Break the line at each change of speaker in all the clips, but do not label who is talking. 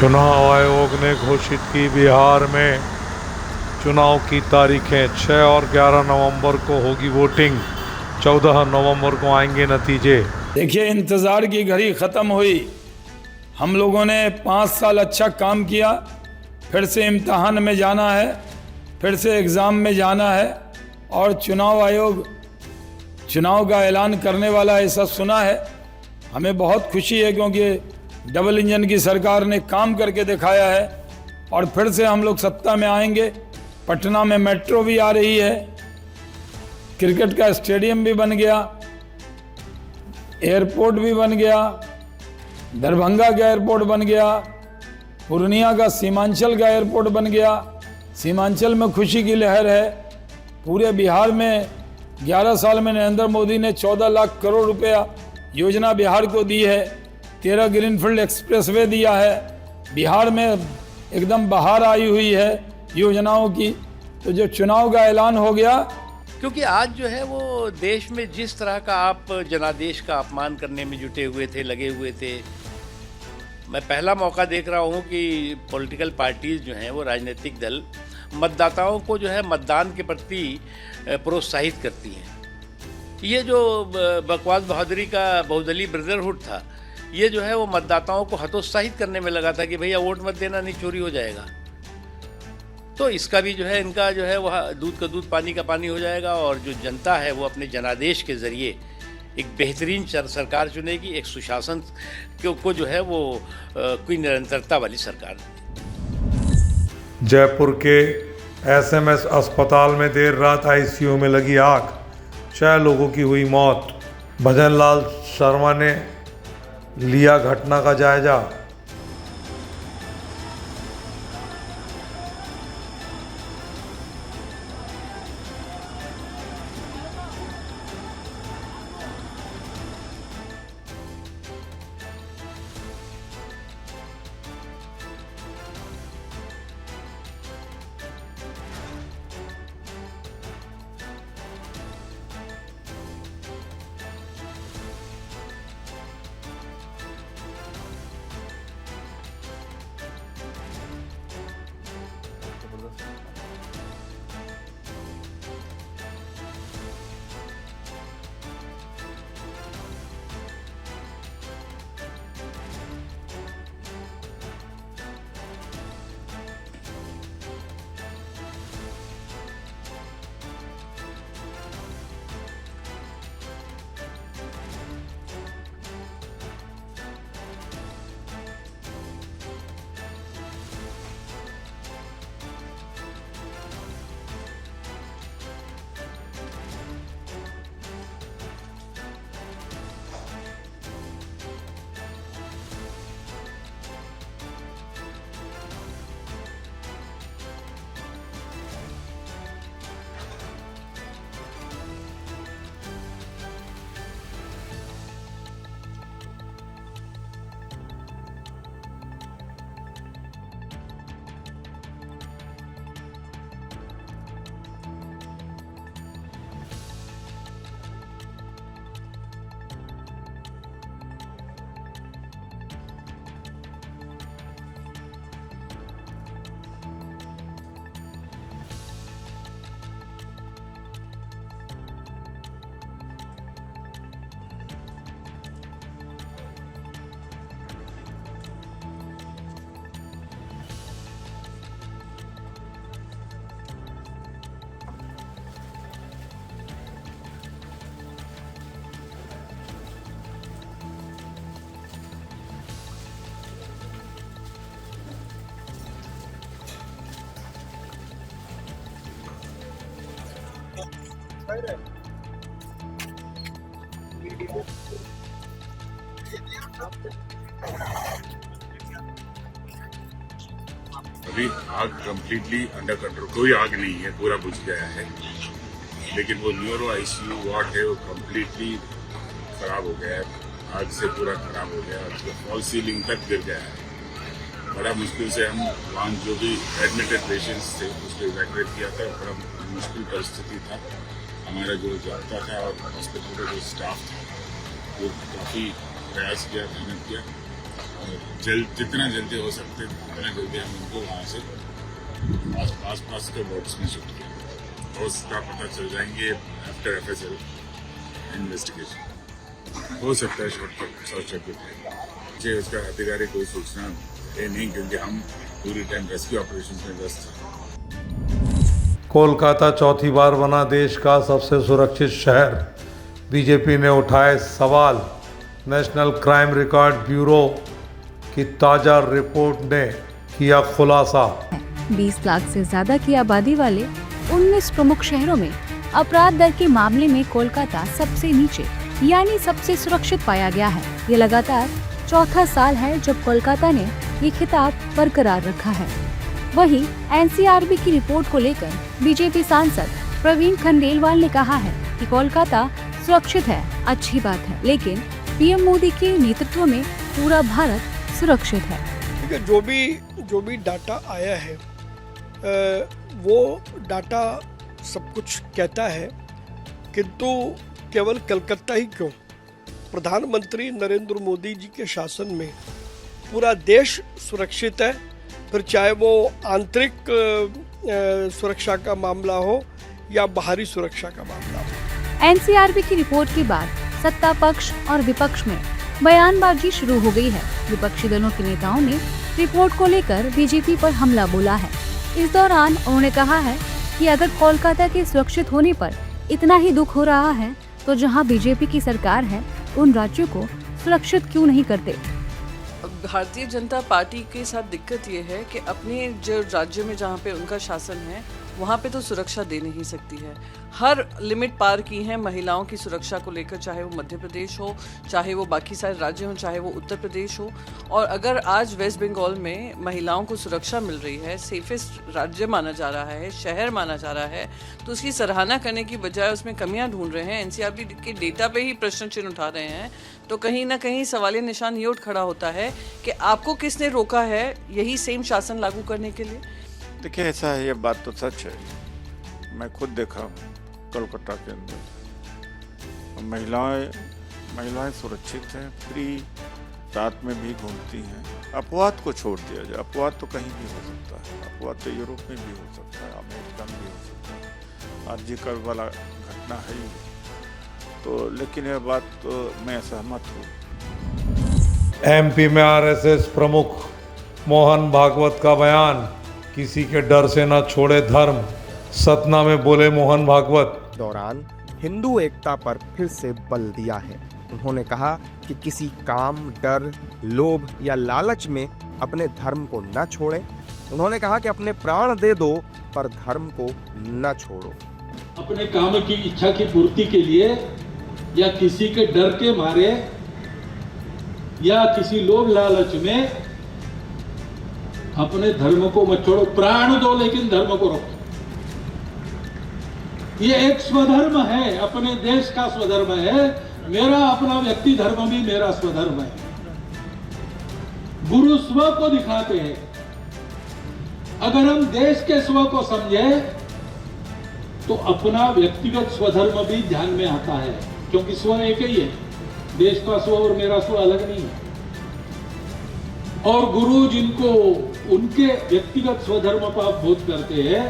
चुनाव आयोग ने घोषित की बिहार में चुनाव की तारीखें 6 और 11 नवंबर को होगी वोटिंग, 14 नवंबर को आएंगे नतीजे।
देखिए, इंतज़ार की घड़ी ख़त्म हुई। हम लोगों ने 5 साल अच्छा काम किया, फिर से इम्तहान में जाना है, फिर से एग्ज़ाम में जाना है और चुनाव आयोग चुनाव का ऐलान करने वाला ऐसा सुना है। हमें बहुत खुशी है क्योंकि डबल इंजन की सरकार ने काम करके दिखाया है और फिर से हम लोग सत्ता में आएंगे। पटना में मेट्रो भी आ रही है, क्रिकेट का स्टेडियम भी बन गया, एयरपोर्ट भी बन गया, दरभंगा का एयरपोर्ट बन गया, पूर्णिया का सीमांचल का एयरपोर्ट बन गया। सीमांचल में खुशी की लहर है। पूरे बिहार में 11 साल में नरेंद्र मोदी ने 14 लाख करोड़ रुपया योजना बिहार को दी है। 13 ग्रीनफील्ड एक्सप्रेसवे दिया है। बिहार में एकदम बहार आई हुई है योजनाओं की। तो जो चुनाव का ऐलान हो गया,
क्योंकि आज जो है वो देश में जिस तरह का आप जनादेश का अपमान करने में जुटे हुए थे, लगे हुए थे, मैं पहला मौका देख रहा हूँ कि पॉलिटिकल पार्टीज जो हैं वो राजनीतिक दल मतदाताओं को जो है मतदान के प्रति प्रोत्साहित करती हैं। ये जो बकवास बहादुरी का बहुदलीय ब्रदरहुड था, ये जो है वो मतदाताओं को हतोत्साहित करने में लगा था कि भैया वोट मत देना, नहीं चोरी हो जाएगा। तो इसका भी जो है इनका जो है वह दूध का दूध पानी का पानी हो जाएगा और जो जनता है वो अपने जनादेश के ज़रिए एक बेहतरीन सरकार चुनेगी, एक सुशासन को जो है वो कोई निरंतरता वाली सरकार।
जयपुर के एसएमएस अस्पताल में देर रात आईसीयू में लगी आग, 6 लोगों की हुई मौत। भजन लाल शर्मा ने लिया घटना का जायजा।
अभी आग कम्प्लीटली अंडर कंट्रोल, कोई आग नहीं है, पूरा बुझ गया है। लेकिन वो न्यूरो आईसीयू वार्ड है वो कम्प्लीटली खराब हो गया है, आग से पूरा खराब हो गया है, तो फॉल सीलिंग तक गिर गया है। बड़ा मुश्किल से हम वहाँ जो भी एडमिटेड पेशेंट्स थे उसको इवैक्यूएट किया था। बड़ा मुश्किल परिस्थिति था। हमारा जो जाता था और हॉस्पिटल का जो स्टाफ था वो काफ़ी प्रयास किया, मेहनत किया जितना जल्दी हो सकते उतना जल्दी हम उनको वहाँ से आस-पास के वार्ड्स में शिफ्ट किया और उसका पता चल जाएंगे आफ्टर FSL इन्वेस्टिगेशन। हो सकता है शॉर्ट सर्किट मुझे उसका अधिकारी कोई सूचना है नहीं, क्योंकि हम पूरी टाइम रेस्क्यू ऑपरेशन में व्यस्त हैं।
कोलकाता चौथी बार बना देश का सबसे सुरक्षित शहर। बीजेपी ने उठाए सवाल। नेशनल क्राइम रिकॉर्ड ब्यूरो की ताज़ा रिपोर्ट ने किया खुलासा।
20 लाख से ज्यादा की आबादी वाले 19 प्रमुख शहरों में अपराध दर के मामले में कोलकाता सबसे नीचे यानी सबसे सुरक्षित पाया गया है। ये लगातार चौथा साल है जब कोलकाता ने ये खिताब बरकरार रखा है। वहीं NCRB की रिपोर्ट को लेकर बीजेपी सांसद प्रवीण खंडेलवाल ने कहा है कि कोलकाता सुरक्षित है, अच्छी बात है, लेकिन पीएम मोदी के नेतृत्व में पूरा भारत सुरक्षित है।
देखिए, जो भी डाटा आया है वो डाटा सब कुछ कहता है, किंतु केवल कलकत्ता ही क्यों, प्रधानमंत्री नरेंद्र मोदी जी के शासन में पूरा देश सुरक्षित है। फिर चाहे वो आंतरिक सुरक्षा का मामला हो या बाहरी सुरक्षा का मामला हो।
NCRB की रिपोर्ट के बाद सत्ता पक्ष और विपक्ष में बयानबाजी शुरू हो गई है। विपक्षी दलों के नेताओं ने रिपोर्ट को लेकर बीजेपी पर हमला बोला है। इस दौरान उन्होंने कहा है कि अगर कोलकाता के सुरक्षित होने पर इतना ही दुख हो रहा है तो जहां बीजेपी की सरकार है उन राज्यों को सुरक्षित क्यों नहीं करते।
भारतीय जनता पार्टी के साथ दिक्कत ये है कि अपने जो राज्य में जहाँ पे उनका शासन है वहाँ पे तो सुरक्षा दे नहीं सकती है। हर लिमिट पार की है महिलाओं की सुरक्षा को लेकर, चाहे वो मध्य प्रदेश हो, चाहे वो बाकी सारे राज्य हों, चाहे वो उत्तर प्रदेश हो। और अगर आज वेस्ट बंगाल में महिलाओं को सुरक्षा मिल रही है, सेफेस्ट राज्य माना जा रहा है, शहर माना जा रहा है, तो उसकी सराहना करने की बजाय उसमें कमियां ढूंढ रहे हैं, NCRB के डेटा पे ही प्रश्न चिन्ह उठा रहे हैं, तो कहीं ना कहीं सवालिया निशान ये उठ खड़ा होता है कि आपको किसने रोका है यही सेम शासन लागू करने के लिए।
देखिए, ऐसा है, ये बात तो सच है। मैं खुद देखा हूँ कोलकाता के अंदर महिलाएं सुरक्षित हैं, फ्री रात में भी घूमती हैं। अपवाद को छोड़ दिया जाए, अपवाद तो कहीं भी हो सकता है, अपवाद तो यूरोप में भी हो सकता है, अमेरिका में भी हो सकता है, आर्जिकल वाला घटना है ही। तो लेकिन यह बात तो मैं सहमत हूँ।
MP में RSS प्रमुख मोहन भागवत का बयान। किसी के डर से न छोड़े धर्म। सतना में बोले मोहन भागवत।
दौरान हिंदू एकता पर फिर से बल दिया है। उन्होंने कहा कि किसी काम, डर, लोभ या लालच में अपने धर्म को न छोड़ें। उन्होंने कहा कि अपने प्राण दे दो पर धर्म को न छोड़ो।
अपने काम की इच्छा की पूर्ति के लिए या किसी के डर के मारे या किसी लोभ लालच में अपने धर्म को मत छोड़ो। प्राण दो लेकिन धर्म को रखो। ये एक स्वधर्म है, अपने देश का स्वधर्म है। मेरा अपना व्यक्ति धर्म भी मेरा स्वधर्म है। गुरु स्व को दिखाते हैं। अगर हम देश के स्व को समझे तो अपना व्यक्तिगत स्वधर्म भी ध्यान में आता है, क्योंकि स्व एक ही है। देश का स्व और मेरा स्व अलग नहीं है। और गुरु जिनको उनके व्यक्तिगत स्वधर्म का बोध करते हैं,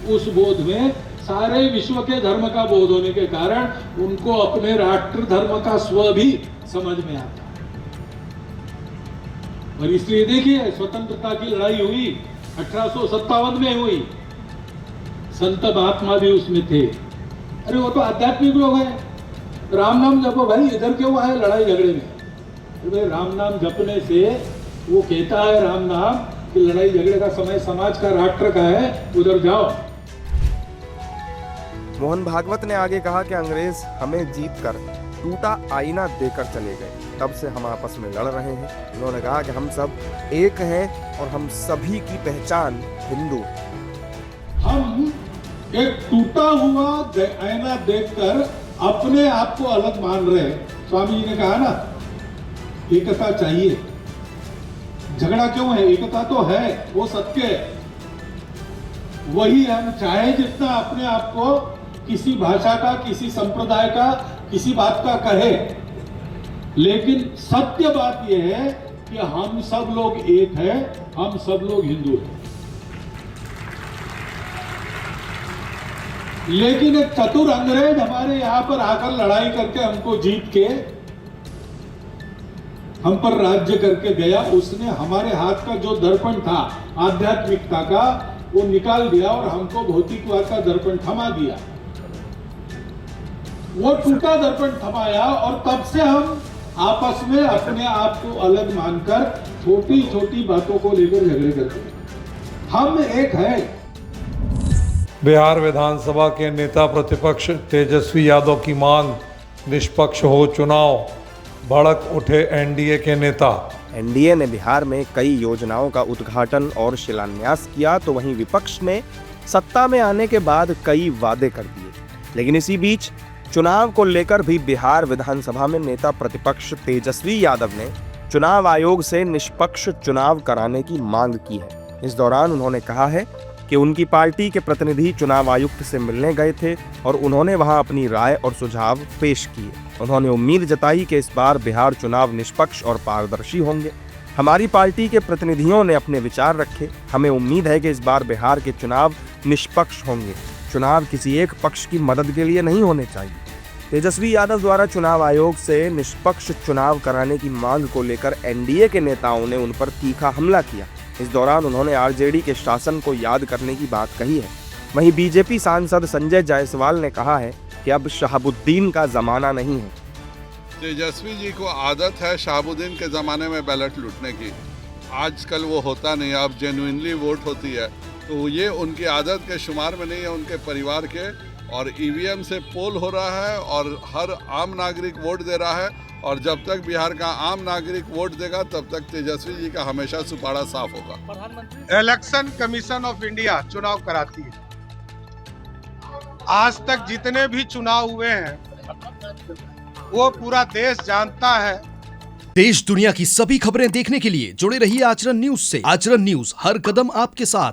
उस बोध में सारे विश्व के धर्म का बोध होने के कारण उनको अपने राष्ट्र धर्म का स्व भी समझ में आता है। और इसलिए देखिए, स्वतंत्रता की लड़ाई हुई 1857 में हुई, संत महात्मा भी उसमें थे। अरे वो तो आध्यात्मिक लोग हैं। राम नाम जपो भाई, इधर क्यों आए लड़ाई झगड़े में? अरे राम नाम जपने से वो कहता है राम नाम कि लड़ाई झगड़े का समय समाज का, राष्ट्र का है, उधर जाओ।
मोहन भागवत ने आगे कहा कि अंग्रेज हमें जीतकर टूटा आईना देकर चले गए, तब से हम आपस में लड़ रहे हैं। उन्होंने कहा कि हम सब एक हैं और हम सभी की पहचान हिंदू।
हम एक टूटा हुआ आईना देखकर अपने आप को अलग मान रहे। स्वामी जी ने कहा ना, एकता चाहिए। झगड़ा क्यों है? एकता तो है, वो सत्य है। वही हम चाहे जितना अपने आप को किसी भाषा का, किसी संप्रदाय का, किसी बात का कहे, लेकिन सत्य बात यह है कि हम सब लोग एक हैं, हम सब लोग हिंदू हैं। लेकिन एक चतुर अंग्रेज हमारे यहां पर आकर लड़ाई करके हमको जीत के हम पर राज्य करके गया। उसने हमारे हाथ का जो दर्पण था आध्यात्मिकता का, वो निकाल दिया और हमको भौतिकवाद का दर्पण थमा दिया। वो टूटा दर्पण थमाया और तब से हम आपस में अपने आप को अलग मानकर छोटी छोटी बातों को लेकर झगड़े करते हैं। हम एक है।
बिहार विधानसभा के नेता प्रतिपक्ष तेजस्वी यादव की मांग, निष्पक्ष हो चुनाव, भड़क उठे एनडीए के नेता।
एनडीए ने बिहार में कई योजनाओं का उद्घाटन और शिलान्यास किया, तो वहीं विपक्ष ने सत्ता में आने के बाद कई वादे कर दिए। लेकिन इसी बीच चुनाव को लेकर भी बिहार विधानसभा में नेता प्रतिपक्ष तेजस्वी यादव ने चुनाव आयोग से निष्पक्ष चुनाव कराने की मांग की है। इस दौरान उन्होंने कहा है कि उनकी पार्टी के प्रतिनिधि चुनाव आयुक्त से मिलने गए थे और उन्होंने वहां अपनी राय और सुझाव पेश किए। उन्होंने उम्मीद जताई कि इस बार बिहार चुनाव निष्पक्ष और पारदर्शी होंगे। हमारी पार्टी के प्रतिनिधियों ने अपने विचार रखे। हमें उम्मीद है कि इस बार बिहार के चुनाव निष्पक्ष होंगे। चुनाव किसी एक पक्ष की मदद के लिए नहीं होने चाहिए। तेजस्वी यादव द्वारा चुनाव आयोग से निष्पक्ष चुनाव कराने की मांग को लेकर एनडीए के नेताओं ने उन पर तीखा हमला किया। इस दौरान उन्होंने आरजेडी के शासन को याद करने की बात कही है। वहीं बीजेपी सांसद संजय जायसवाल ने कहा है कि अब शहाबुद्दीन का जमाना नहीं है।
तेजस्वी जी को आदत है शहाबुद्दीन के ज़माने में बैलेट लूटने की। आजकल वो होता नहीं, अब जेन्युइनली वोट होती है, तो ये उनकी आदत के शुमार में नहीं है, उनके परिवार के। और ईवीएम से पोल हो रहा है और हर आम नागरिक वोट दे रहा है, और जब तक बिहार का आम नागरिक वोट देगा तब तक तेजस्वी जी का हमेशा सुपाड़ा साफ होगा।
इलेक्शन कमीशन ऑफ इंडिया चुनाव कराती है। आज तक जितने भी चुनाव हुए हैं वो पूरा देश जानता है।
देश दुनिया की सभी खबरें देखने के लिए जुड़े रहिए आचरण न्यूज से। आचरण न्यूज, हर कदम आपके साथ।